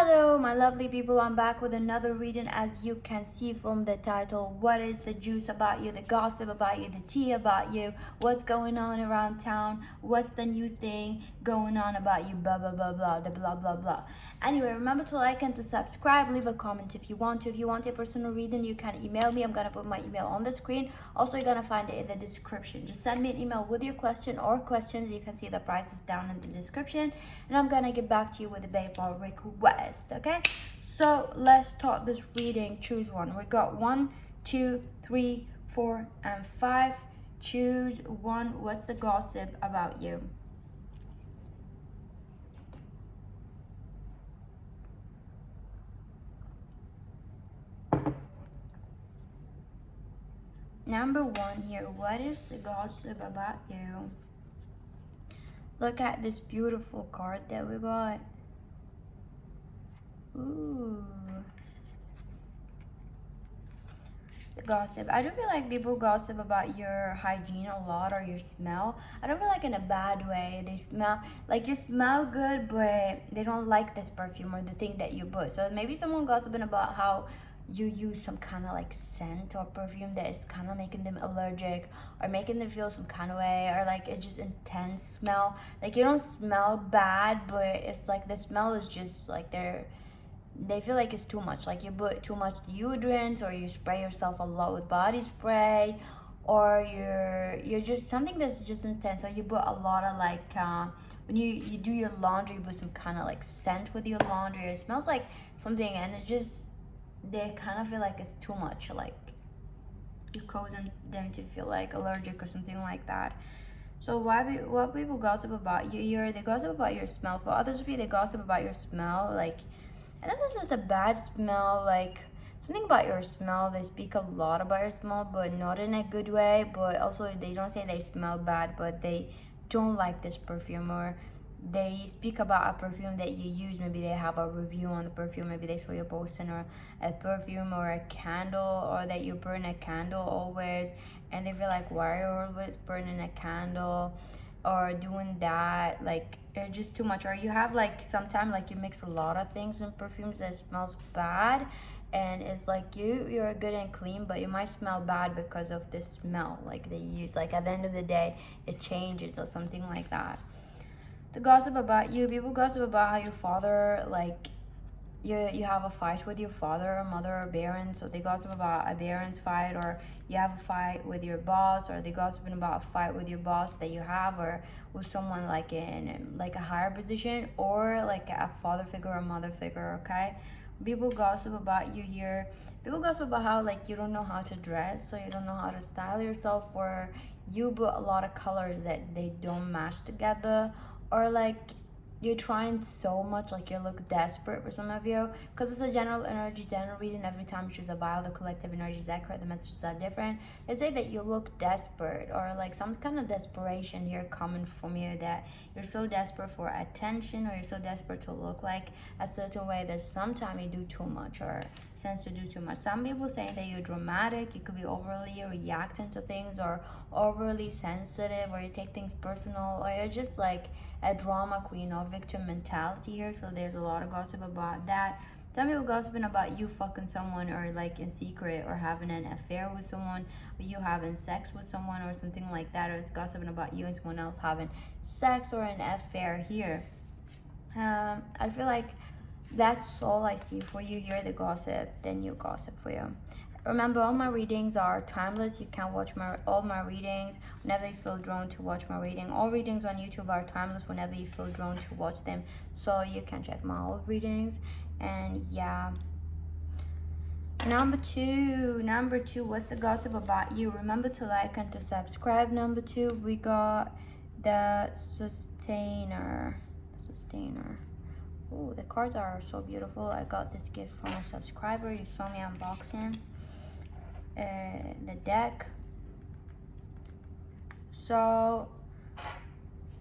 Hello my lovely people, I'm back with another reading. As you can see from the title, what is the juice about you, the gossip about you, the tea about you, what's going on around town, what's the new thing going on about you, blah blah blah blah, the blah blah blah. Anyway, remember to like and to subscribe, leave a comment if you want to. If you want a personal reading, you can email me. I'm gonna put my email on the screen. Also, you're gonna find it in the description. Just send me an email with your question or questions. You can see the prices down in the description, and I'm gonna get back to you with a PayPal request. Okay, so let's start this reading. Choose one. We got 1, 2, 3, 4, and 5. Choose one. What's the gossip about you? Number 1 here. What is the gossip about you? Look at this beautiful card that we got. Ooh. The gossip. I do feel like people gossip about your hygiene a lot, or your smell. I don't feel like in a bad way. They smell like you smell good, but they don't like this perfume or the thing that you put. So maybe someone gossiping about how you use some kind of like scent or perfume that is kind of making them allergic, or making them feel some kind of way, or like it's just intense smell. Like you don't smell bad, but it's like the smell is just like they feel like it's too much. Like you put too much deodorant, or you spray yourself a lot with body spray, or you're just something that's just intense. So you put a lot of like when you do your laundry, you put some kind of like scent with your laundry. It smells like something, and it just, they kind of feel like it's too much, like you cause them to feel like allergic or something like that. So what people gossip about you, they gossip about your smell. For others of you, they gossip about your smell, like, and this is just a bad smell, like something about your smell. They speak a lot about your smell, but not in a good way. But also they don't say they smell bad, but they don't like this perfume, or they speak about a perfume that you use. Maybe they have a review on the perfume, maybe they saw you posting or a perfume or a candle, or that you burn a candle always, and they feel like, why are you always burning a candle or doing that? Like it's just too much. Or you have like sometimes like you mix a lot of things in perfumes that smells bad, and it's like you're good and clean, but you might smell bad because of this smell like they use. Like at the end of the day it changes or something like that. The gossip about you, people gossip about how your father, like you have a fight with your father or mother or parents. So they gossip about a parents fight, or you have a fight with your boss, or they gossiping about a fight with your boss that you have, or with someone like in like a higher position, or like a father figure or mother figure. Okay, people gossip about you here. People gossip about how like you don't know how to dress, so you don't know how to style yourself, or you put a lot of colors that they don't match together, or like you're trying so much, like you look desperate for some of you, because it's a general energy, general reading. Every time you choose a bio, the collective energy is accurate, the messages are different. They say that you look desperate, or like some kind of desperation here coming from you, that you're so desperate for attention, or you're so desperate to look like a certain way that sometimes you do too much, or tends to do too much. Some people saying that you're dramatic, you could be overly reacting to things, or overly sensitive, or you take things personal, or you're just like a drama queen or victim mentality here. So there's a lot of gossip about that. Some people gossiping about you fucking someone, or like in secret, or having an affair with someone, or you having sex with someone, or something like that. Or it's gossiping about you and someone else having sex or an affair here. I feel like that's all I see for you here, the gossip, then you gossip for you. Remember, all my readings are timeless. You can watch all my readings whenever you feel drawn to watch my reading. All readings on YouTube are timeless whenever you feel drawn to watch them. So you can check my old readings. And yeah. Number two, what's the gossip about you? Remember to like and to subscribe. Number 2, we got the sustainer. Oh, the cards are so beautiful. I got this gift from a subscriber. You saw me unboxing the deck. So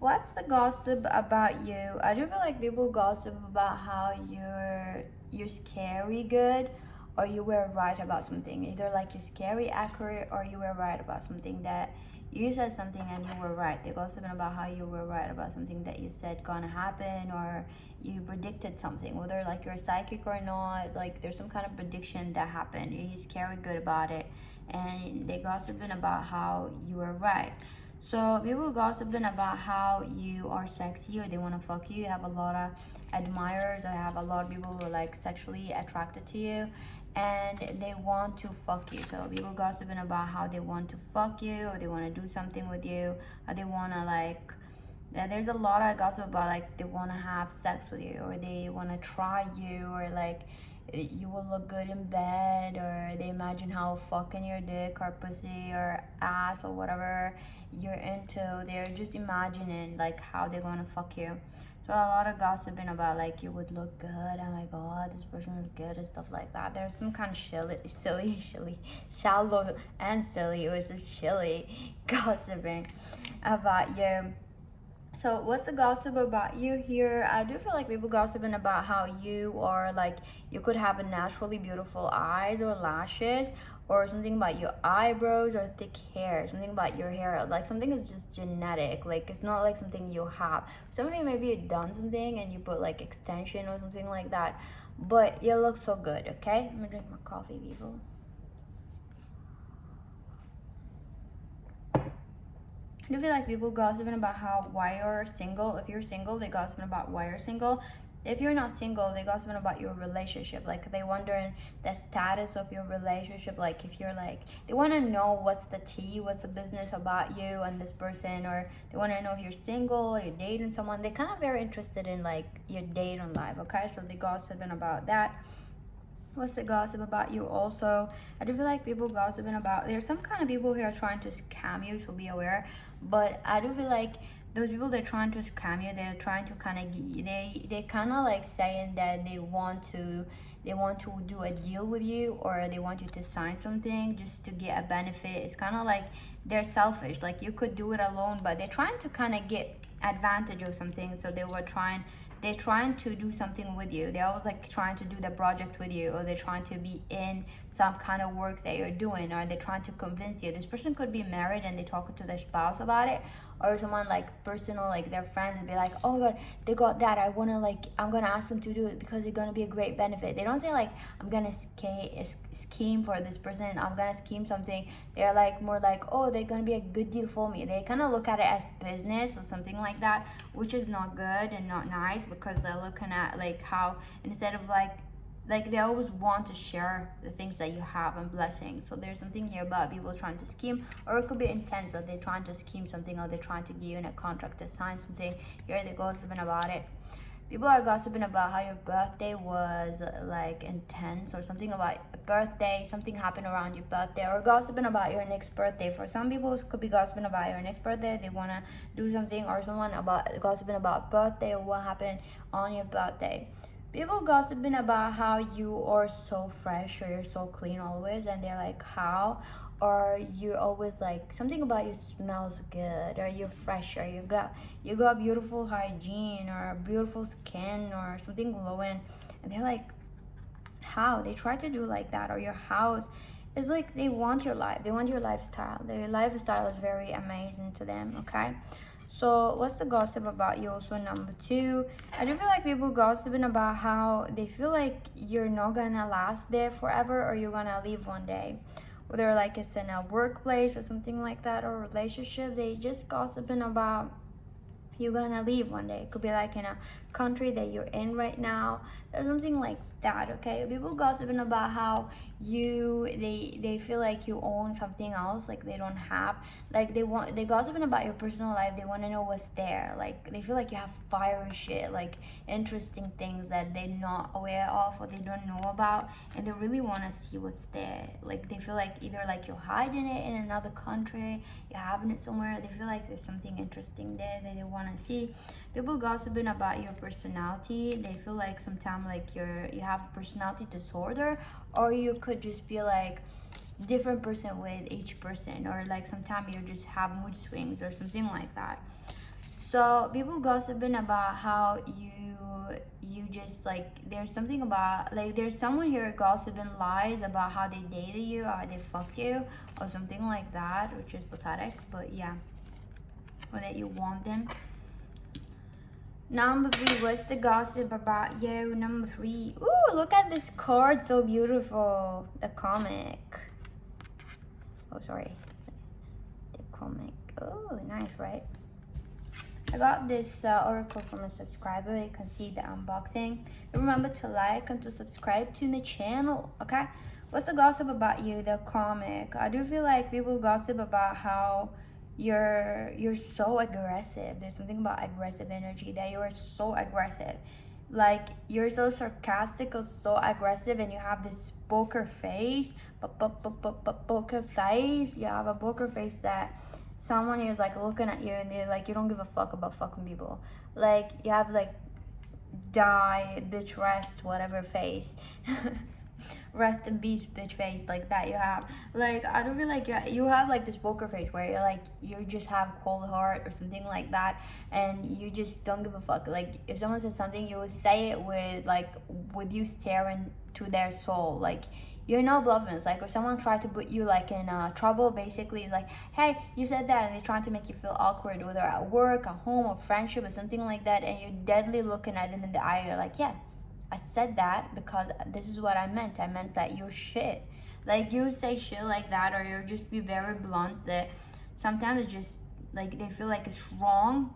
what's the gossip about you? I do feel like people gossip about how you're scary good, or you were right about something. Either like you're scary accurate, or you were right about something that you said something and you were right. They're gossiping about how you were right about something that you said gonna happen, or you predicted something, whether like you're psychic or not. Like there's some kind of prediction that happened, you just carry good about it, and they gossiping about how you were right. So people gossiping about how you are sexy, or they want to fuck you. You have a lot of admirers, or have a lot of people who are like sexually attracted to you, and they want to fuck you. So people gossiping about how they want to fuck you, or they want to do something with you, or they want to like, there's a lot of gossip about like they want to have sex with you, or they want to try you, or like you will look good in bed, or they imagine how fucking your dick or pussy or ass or whatever you're into. They're just imagining like how they're gonna fuck you. So a lot of gossiping about like you would look good, oh my god, this person is good and stuff like that. There's some kind of shallow and silly, it was just silly gossiping about you. So what's the gossip about you here? I do feel like people gossiping about how you are like, you could have a naturally beautiful eyes or lashes, or something about your eyebrows or thick hair, something about your hair, like something is just genetic, like it's not like something you have. Some of you maybe you've done something and you put like extension or something like that, but you look so good. Okay, I'm gonna drink my coffee, people. I do feel like people gossiping about how why you're single. If you're single, they gossiping about why you're single. If you're not single, they gossiping about your relationship. Like they wondering the status of your relationship. Like if you're like, they want to know what's the tea, what's the business about you and this person, or they want to know if you're single, or you're dating someone. They're kind of very interested in like your dating life. Okay, so they gossiping about that. What's the gossip about you also? I do feel like people gossiping about, there's some kind of people who are trying to scam you, so be aware. But I do feel like those people, they're trying to scam you, they're trying to kind of, they kind of like saying that they want to do a deal with you, or they want you to sign something just to get a benefit. It's kind of like they're selfish, like you could do it alone, but they're trying to kind of get advantage of something. So they're trying to do something with you. They're always like trying to do the project with you, or they're trying to be in some kind of work that you're doing, or they're trying to convince you. This person could be married and they talk to their spouse about it, or someone like personal, like their friends, and be like, oh my god, they got that, I'm gonna ask them to do it because it's gonna be a great benefit. They don't say like, I'm gonna scheme for this person, I'm gonna scheme something. They're like more like, oh, they're gonna be a good deal for me. They kind of look at it as business or something like that, which is not good and not nice, because they're looking at like how instead of like they always want to share the things that you have and blessings. So there's something here about people trying to scheme, or it could be intense that they're trying to scheme something, or they're trying to give you in a contract to sign something. Here they're gossiping about it. People are gossiping about how your birthday was like intense, or something about a birthday, something happened around your birthday, or gossiping about your next birthday. For some people, it could be gossiping about your next birthday. They want to do something, or someone about gossiping about birthday, or what happened on your birthday. People gossiping about how you are so fresh, or you're so clean always, and they're like, how? Or you're always like, something about you smells good, or you're fresh, or you got beautiful hygiene, or beautiful skin, or something glowing. And they're like, how? They try to do like that. Or your house is like, they want your life, they want your lifestyle. Their lifestyle is very amazing to them. Okay, so what's the gossip about you also? Number 2, I do feel like people gossiping about how they feel like you're not gonna last there forever, or you're gonna leave one day. Whether like it's in a workplace or something like that, or a relationship, they just gossiping about you're gonna leave one day. It could be like in a country that you're in right now, or something like that. Okay, people gossiping about how they feel like you own something else, like they don't have, like they gossiping about your personal life. They want to know what's there. Like they feel like you have fiery shit, like interesting things that they're not aware of, or they don't know about, and they really want to see what's there. Like they feel like either like you're hiding it in another country, you're having it somewhere. They feel like there's something interesting there that they want to see. People gossiping about your personality. They feel like sometimes like you have a personality disorder, or you could just be like different person with each person, or like sometimes you just have mood swings or something like that. So people gossiping about how you just like, there's something about, like, there's someone here gossiping lies about how they dated you or they fucked you or something like that, which is pathetic, but yeah, or that you want them. Number 3, what's the gossip about you? Number 3, ooh, look at this card, so beautiful. The comic. Oh, sorry. The comic. Oh, nice, right? I got this oracle from a subscriber. You can see the unboxing. Remember to like and to subscribe to my channel, okay? What's the gossip about you? The comic. I do feel like people gossip about how you're so aggressive. There's something about aggressive energy, that you are so aggressive. Like, you're so sarcastic or so aggressive, and you have this poker face. Poker face. You have a poker face that someone is like looking at you and they're like, you don't give a fuck about fucking people. Like, you have like die, bitch, rest, whatever face. Rest in peace, bitch face, like that. You have, like, I don't feel like you have like this poker face where you're like, you just have cold heart or something like that, and you just don't give a fuck. Like, if someone says something, you would say it with like, with you staring to their soul. Like, you're no bluffing. It's like if someone tried to put you like in trouble, basically, like, hey, you said that, and they're trying to make you feel awkward, whether at work, at home, or friendship, or something like that, and you're deadly looking at them in the eye. You're like, yeah, I said that because this is what I meant. I meant that you're shit. Like, you say shit like that, or you'll just be very blunt, that sometimes it's just like they feel like it's wrong.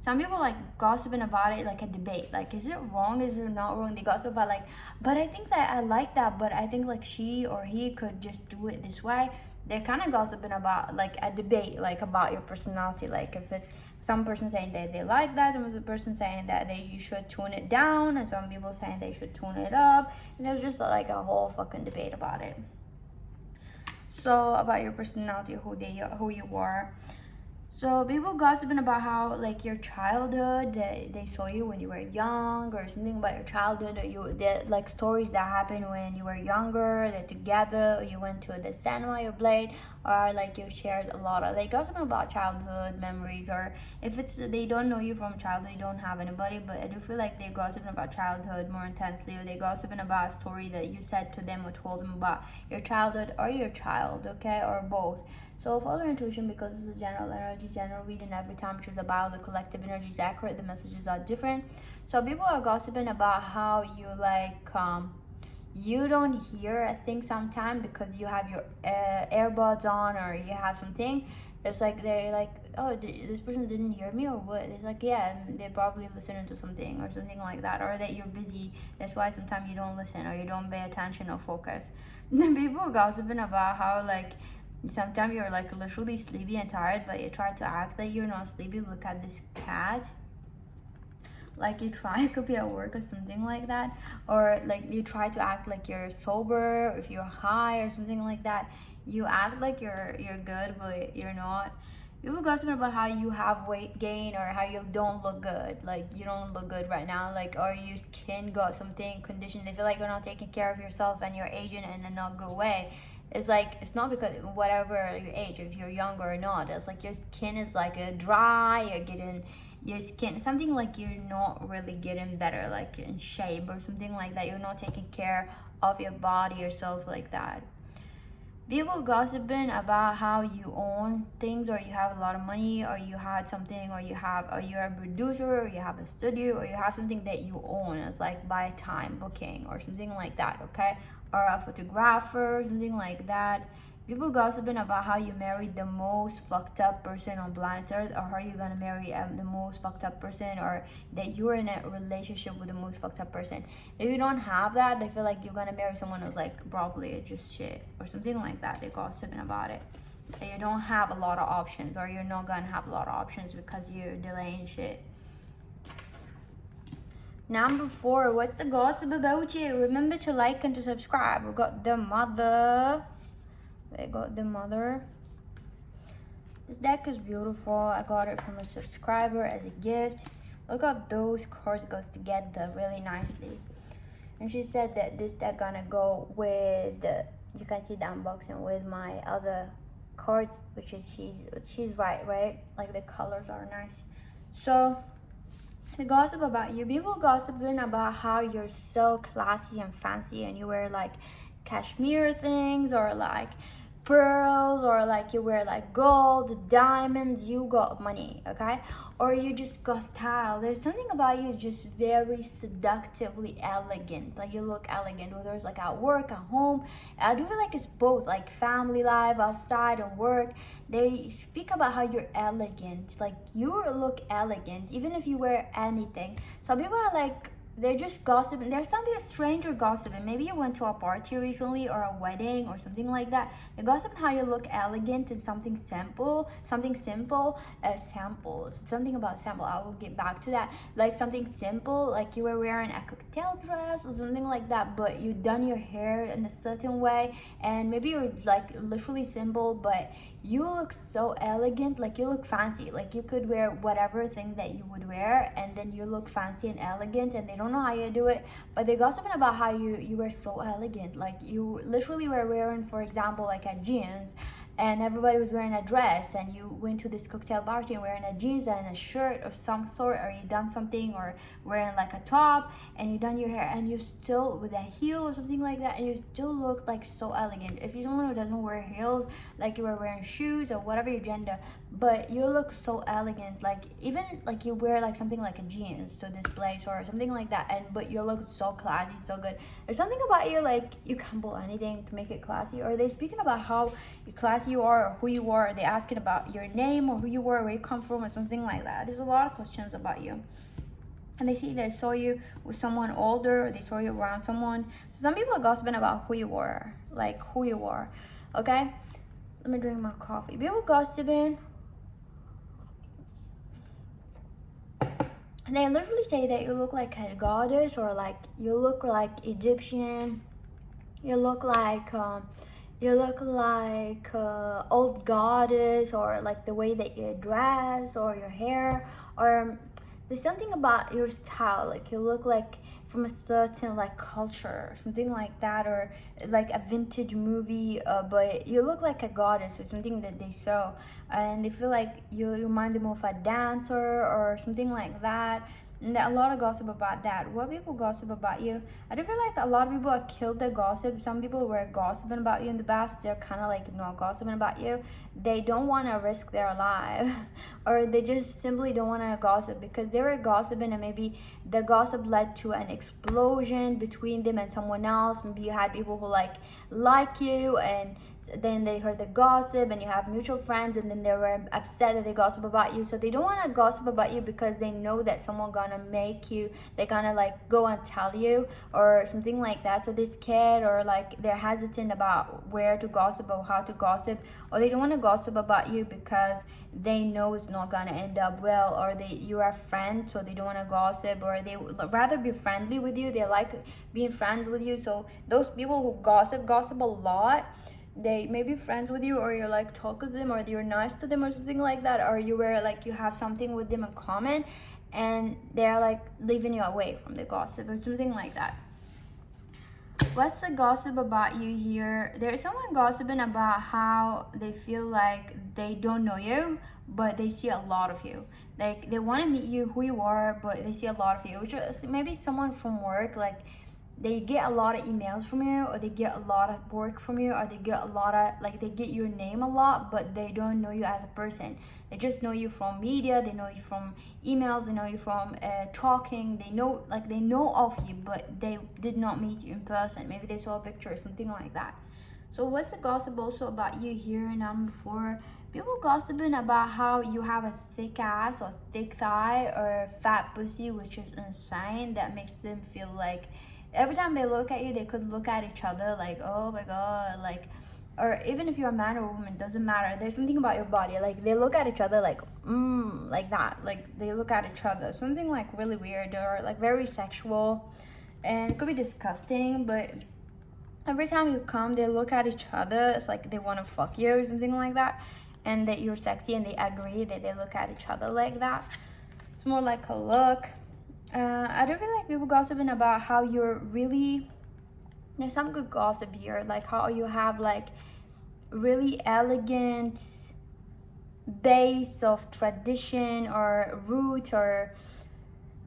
Some people like gossiping about it like a debate. Like, is it wrong? Is it not wrong? They gossip about like, but I think that I like that, but I think like she or he could just do it this way. They're kind of gossiping about like a debate, like about your personality. Like, if it's some person saying that they like that, some person saying that you should tune it down, and some people saying they should tune it up. And there's just like a whole fucking debate about it. So about your personality, who you are. So people gossiping about how like your childhood, they saw you when you were young, or something about your childhood, or like stories that happened when you were younger, that together, or you went to the cinema you played, or like you shared a lot of, like, gossiping about childhood memories. Or if it's they don't know you from childhood, you don't have anybody, but I do feel like they're gossiping about childhood more intensely, or they gossiping about a story that you said to them or told them about your childhood or your child, okay, or both. So follow your intuition, because this is a general energy, general reading. Every time choose a bio, the collective energy is accurate, the messages are different. So people are gossiping about how you like you don't hear a thing sometimes because you have your earbuds on, or you have something. It's like they're like, oh, this person didn't hear me, or what? It's like, yeah, they're probably listening to something or something like that, or that you're busy. That's why sometimes you don't listen, or you don't pay attention or focus. Then people gossiping about how like sometimes you're like literally sleepy and tired, but you try to act like you're not sleepy. Look at this cat. Like, you try, it could be at work or something like that, or like you try to act like you're sober, or if you're high or something like that, you act like you're good, but you're not. People gossip about how you have weight gain, or how you don't look good. Like, you don't look good right now, like, or your skin got something condition. They feel like you're not taking care of yourself and you're aging in a not good way. It's like, it's not because whatever your age, if you're younger or not, it's like your skin is like dry, you're getting your skin something like you're not really getting better, like in shape or something like that. You're not taking care of your body, yourself, like that. People gossiping about how you own things, or you have a lot of money, or you had something, or you're a producer, or you have a studio, or you have something that you own. It's like by time booking or something like that, okay? Or a photographer, something like that. People gossiping about how you married the most fucked up person on planet Earth, or how you're gonna marry the most fucked up person, or that you're in a relationship with the most fucked up person. If you don't have that, they feel like you're gonna marry someone who's like probably just shit or something like that. They gossiping about it. That you don't have a lot of options, or you're not gonna have a lot of options because you're delaying shit. Number 4, what's the gossip about you? Remember to like and to subscribe. We got the mother. This deck is beautiful. I got it from a subscriber as a gift. Look at those cards goes together really nicely. And she said that this deck gonna go with you can see the unboxing with my other cards, which is she's right? Like, the colors are nice. So The gossip about you. People gossiping about how you're so classy and fancy and you wear like cashmere things or like pearls, or like you wear like gold, diamonds, you got money, okay? Or you just got style. There's something about you just very seductively elegant. Like you look elegant, whether it's like at work, at home. I do feel like it's both, like family life, outside and work. They speak about how you're elegant. Like you look elegant, even if you wear anything. Some people are like, they're just gossiping. There's some stranger gossiping. Maybe you went to a party recently or a wedding or something like that. They're gossiping how you look elegant and something simple, samples. Something about sample. I will get back to that. Like something simple, like you were wearing a cocktail dress or something like that, but you done your hair in a certain way, and maybe you're like literally simple, but you look so elegant, like you look fancy, like you could wear whatever thing that you would wear and then you look fancy and elegant, and they don't know how you do it, but they're gossiping about how you were so elegant. Like you literally were wearing, for example, like a jeans, and everybody was wearing a dress, and you went to this cocktail party and wearing a jeans and a shirt of some sort, or you done something, or wearing like a top, and you done your hair, and you still with a heel or something like that, and you still look like so elegant. If you're someone who doesn't wear heels, like you were wearing shoes or whatever your gender, but you look so elegant, like even like you wear like something like a jeans to this place or something like that, and but you look so classy, so good. There's something about you, like you can't pull anything to make it classy. Or they speaking about how classy you are or who you are. They asking about your name or who you were, where you come from, or something like that. There's a lot of questions about you. And they saw you with someone older, or they saw you around someone. So some people are gossiping about who you were, like who you are. Okay, let me drink my coffee. People gossiping, and they literally say that you look like a goddess, or like you look like Egyptian, you look like old goddess, or like the way that you dress or your hair, or there's something about your style, like you look like from a certain like culture or something like that, or like a vintage movie, but you look like a goddess or something that they saw, and they feel like you remind them of a dancer or something like that. And a lot of gossip about that. What people gossip about you? I do feel like a lot of people have killed the gossip. Some people were gossiping about you in the past. They're kind of like not gossiping about you. They don't want to risk their life, or they just simply don't want to gossip because they were gossiping, and maybe the gossip led to an explosion between them and someone else. Maybe you had people who like you, and then they heard the gossip, and you have mutual friends, and then they were upset that they gossip about you. So they don't want to gossip about you because they know that someone gonna make you, they're gonna like go and tell you or something like that. So they're scared, or like they're hesitant about where to gossip or how to gossip, or they don't want to gossip about you because they know it's not gonna end up well, or you are friends, so they don't want to gossip, or they would rather be friendly with you. They like being friends with you. So those people who gossip a lot, they may be friends with you, or you're like talk to them, or you're nice to them or something like that, or you were like you have something with them in common, and they're like leaving you away from the gossip or something like that. What's the gossip about you here? There's someone gossiping about how they feel like they don't know you, but they see a lot of you. Like they want to meet you who you are, but they see a lot of you, which is maybe someone from work. Like they get a lot of emails from you, or they get a lot of work from you, or they get a lot of like they get your name a lot, but they don't know you as a person. They just know you from media, they know you from emails, they know you from talking, they know of you, but they did not meet you in person. Maybe they saw a picture or something like that. So what's the gossip also about you here? Number 4, people gossiping about how you have a thick ass or thick thigh or fat pussy, which is insane. That makes them feel like every time they look at you, they could look at each other like, oh my god, like, or even if you're a man or a woman, doesn't matter. There's something about your body, like they look at each other like, like that, like they look at each other, something like really weird or like very sexual, and it could be disgusting, but every time you come, they look at each other. It's like they want to fuck you or something like that, and that you're sexy, and they agree that they look at each other like that. It's more like a look. I don't feel like people gossiping about how you're really, there's some good gossip here, like how you have like really elegant base of tradition or root, or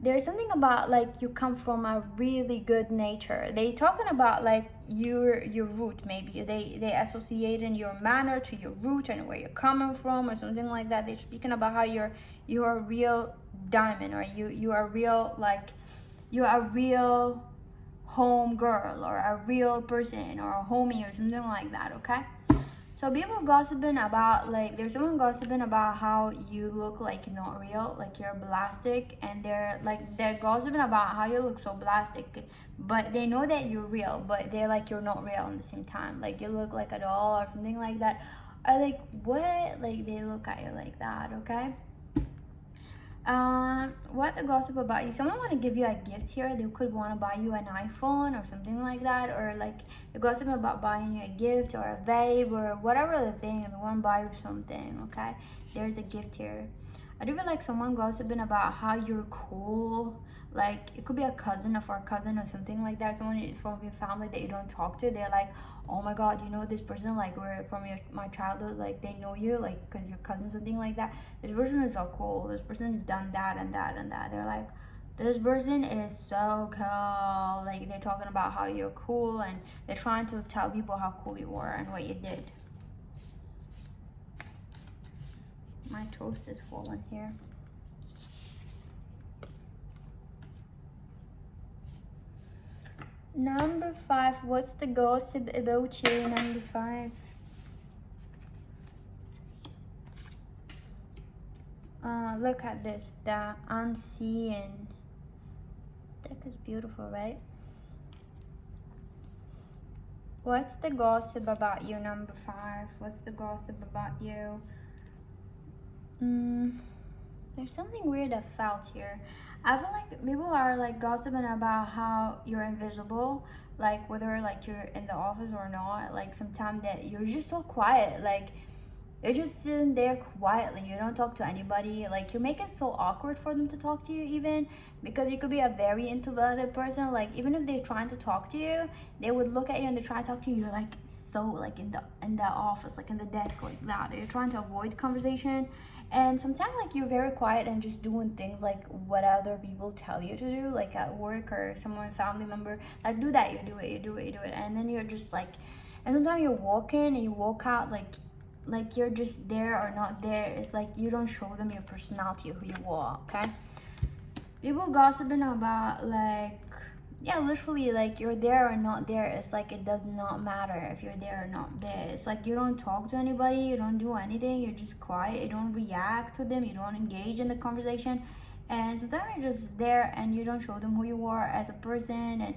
there's something about like you come from a really good nature. They talking about like your root, maybe they associate in your manner to your root and where you're coming from or something like that. They're speaking about how you're a real diamond, or you are real, like you're a real home girl or a real person or a homie or something like that. Okay, so people gossiping about, like, there's someone gossiping about how you look like not real, like you're plastic, and they're gossiping about how you look so plastic, but they know that you're real, but they're like you're not real at the same time, like you look like a doll or something like that, or like what, like they look at you like that. Okay. What the gossip about you? Someone want to give you a gift here. They could want to buy you an iPhone or something like that, or like the gossip about buying you a gift or a vape or whatever the thing, and they want to buy you something. Okay, there's a gift here. I do feel like someone gossiping about how you're cool. Like it could be a cousin of our cousin or something like that. Someone from your family that you don't talk to. They're like, oh my god, you know this person, like we're from my childhood, like they know you, like because your cousin, something like that. This person is so cool. This person's done that and that and that. They're like, this person is so cool. Like they're talking about how you're cool, and they're trying to tell people how cool you were and what you did. My toast is falling here. Number 5, what's the gossip about you? Number 5. Look at this, the unseen. This deck is beautiful, right? What's the gossip about you, number 5? What's the gossip about you? There's something weird I felt here. I feel like people are like gossiping about how you're invisible, like whether like you're in the office or not. Like sometimes that you're just so quiet, like you're just sitting there quietly. You don't talk to anybody. Like you make it so awkward for them to talk to you, even because you could be a very introverted person. Like even if they're trying to talk to you, they would look at you and they try to talk to you. You're like so like in the office, like in the desk, like that. You're trying to avoid conversation, and sometimes like you're very quiet and just doing things like what other people tell you to do, like at work or someone, family member, like do that. You do it, and then you're just like, and sometimes you walk in and you walk out like you're just there or not there. It's like you don't show them your personality, who you are. Okay, people gossiping about like, yeah, literally like you're there or not there. It's like it does not matter if you're there or not there. It's like you don't talk to anybody, you don't do anything, you're just quiet, you don't react to them, you don't engage in the conversation, and sometimes you're just there and you don't show them who you are as a person, and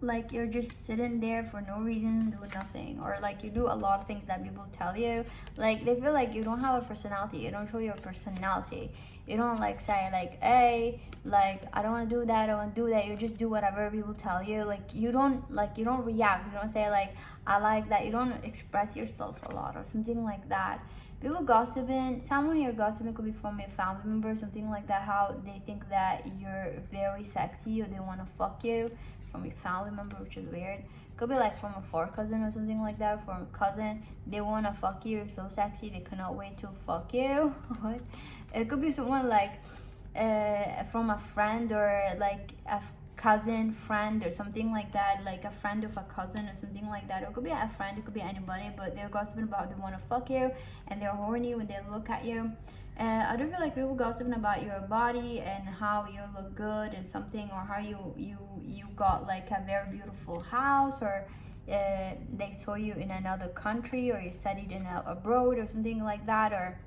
like you're just sitting there for no reason doing nothing, or like you do a lot of things that people tell you. Like they feel like you don't have a personality, you don't show your personality, you don't like say like, hey, like I don't want to do that, I don't want to do that. You just do whatever people tell you. Like you don't react, you don't say like I like that, you don't express yourself a lot or something like that. People gossiping, someone you're gossiping could be from a family member, something like that, how they think that you're very sexy or they want to fuck you from your family member, which is weird. Could be like from a far cousin or something like that. From a cousin, they want to fuck you, you're so sexy, they cannot wait to fuck you. What? It could be someone like from a friend, or like a cousin friend or something like that, like a friend of a cousin or something like that. Or it could be a friend, it could be anybody, but they're gossiping about they want to fuck you and they're horny when they look at you. I do feel like people gossiping about your body and how you look good and something, or how you got like a very beautiful house, or they saw you in another country, or you studied in abroad or something like that, or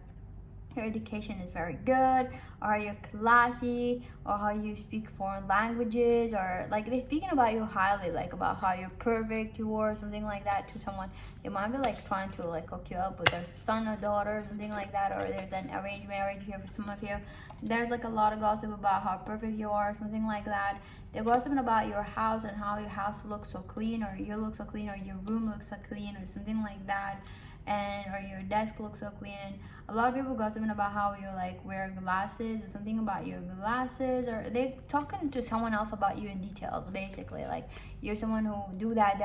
your education is very good, or you're classy, or how you speak foreign languages, or like they're speaking about you highly, like about how you're perfect you are, something like that to someone. They might be like trying to like hook you up with their son or daughter, something like that, or there's an arranged marriage here for some of you. There's like a lot of gossip about how perfect you are, something like that. They're gossiping about your house and how your house looks so clean, or you look so clean, or your room looks so clean, or something like that, and or your desk looks so clean. A lot of people gossiping about how you like wear glasses, or something about your glasses, or they talking to someone else about you in details, basically like you're someone who do that,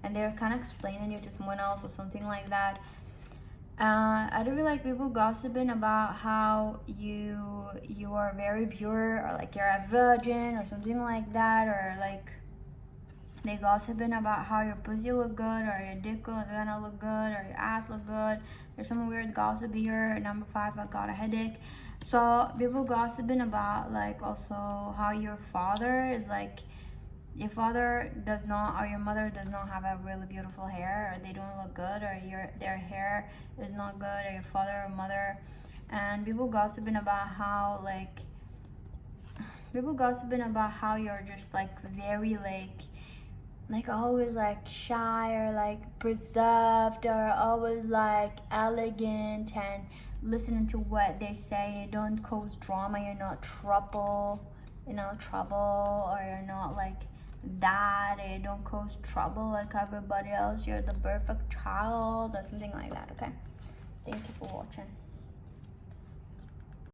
and they're kind of explaining you to someone else or something like that. I don't feel like people gossiping about how you are very pure, or like you're a virgin or something like that, or like they gossiping about how your pussy look good, or your dick gonna look good, or your ass look good. There's some weird gossip here. Number 5, I got a headache. So people gossiping about like also how your father is like, your father does not, or your mother does not have a really beautiful hair, or they don't look good, or their hair is not good, or your father or mother. And people gossiping about how like, people gossiping about how you're just like very like always like shy, or like preserved, or always like elegant and listening to what they say. You don't cause drama, you're not trouble, or you're not like that, or you don't cause trouble like everybody else. You're the perfect child or something like that. Okay, thank you for watching.